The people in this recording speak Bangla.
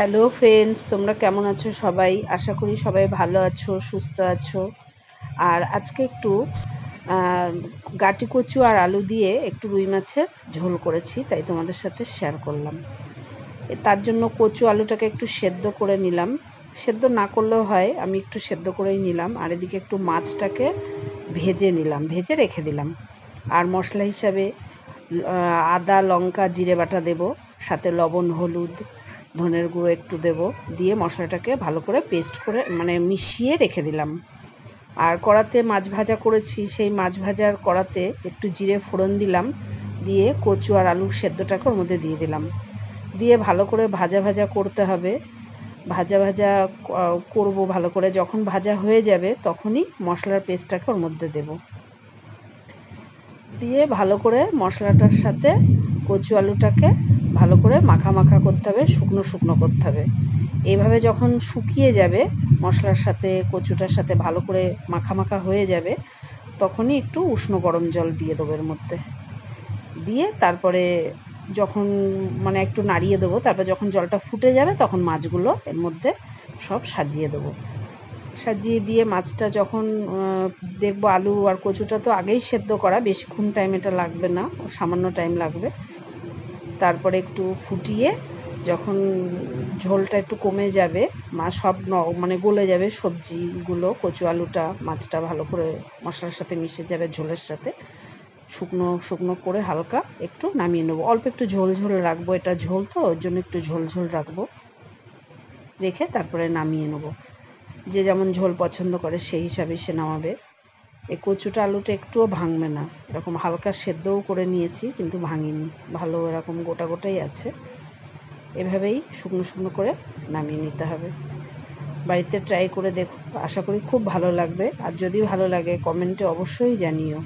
হ্যালো ফ্রেন্ডস, তোমরা কেমন আছো সবাই? আশা করি সবাই ভালো আছো, সুস্থ আছো। আর আজকে একটু গাটি কচু আর আলু দিয়ে একটু রুই মাছের ঝোল করেছি, তাই তোমাদের সাথে শেয়ার করলাম। তার জন্য কচু আলুটাকে একটু সেদ্ধ করে নিলাম। সেদ্ধ না করলেও হয়, আমি একটু সেদ্ধ করেই নিলাম। আর এদিকে একটু মাছটাকে ভেজে নিলাম, ভেজে রেখে দিলাম। আর মশলা হিসাবে আদা, লঙ্কা, জিরে বাটা দেব, সাথে লবণ, হলুদ, ধনের গুঁড়ো একটু দেব, দিয়ে মশলাটাকে ভালো করে পেস্ট করে মিশিয়ে রেখে দিলাম। আর কড়াতে মাছ ভাজা করেছি, সেই মাছ ভাজার কড়াতে একটু জিরে ফোড়ন দিলাম, দিয়ে কচু আর আলু সেদ্ধটাকে ওর মধ্যে দিয়ে দিলাম। দিয়ে ভালো করে ভাজা ভাজা করতে হবে। ভাজা ভাজা করব ভালো করে। যখন ভাজা হয়ে যাবে তখনই মশলার পেস্টটাকে ওর মধ্যে দেব। দিয়ে ভালো করে মশলাটার সাথে কচু আলুটাকে ভালো করে মাখা মাখা করতে হবে, শুকনো শুকনো করতে হবে। এইভাবে যখন শুকিয়ে যাবে, মশলার সাথে কচুটার সাথে ভালো করে মাখা মাখা হয়ে যাবে, তখনই একটু উষ্ণ গরম জল দিয়ে দেবো এর মধ্যে। দিয়ে তারপরে যখন একটু নাড়িয়ে দেবো, তারপর যখন জলটা ফুটে যাবে তখন মাছগুলো এর মধ্যে সব সাজিয়ে দেবো। সাজিয়ে দিয়ে মাছটা যখন দেখবো, আলু আর কচুটা তো আগেই সেদ্ধ করা, বেশিক্ষণ টাইম এটা লাগবে না, সামান্য টাইম লাগবে। তারপরে একটু ফুটিয়ে যখন ঝোলটা একটু কমে যাবে, মাছ সব গলে যাবে, সবজিগুলো, কচু আলুটা, মাছটা ভালো করে মশলার সাথে মিশে যাবে ঝোলের সাথে, শুকনো শুকনো করে হালকা একটু নামিয়ে নেবো। অল্প একটু ঝোল ঝোল রাখবো, এটা ঝোল তো, ওর জন্য একটু ঝোল ঝোল রাখবো, রেখে তারপরে নামিয়ে নেবো। যে যেমন ঝোল পছন্দ করে সেই হিসাবে সে নামাবে। এই কচুটা আলুটা একটুও ভাঙবে না, এরকম হালকা সেদ্ধও করে নিয়েছি কিন্তু ভাঙিনি, ভালো এরকম গোটা গোটাই আছে। এভাবেই শুকনো শুকনো করে নামিয়ে নিতে হবে। বাড়িতে ট্রাই করে দেখো, আশা করি খুব ভালো লাগবে। আর যদি ভালো লাগে কমেন্টে অবশ্যই জানিও।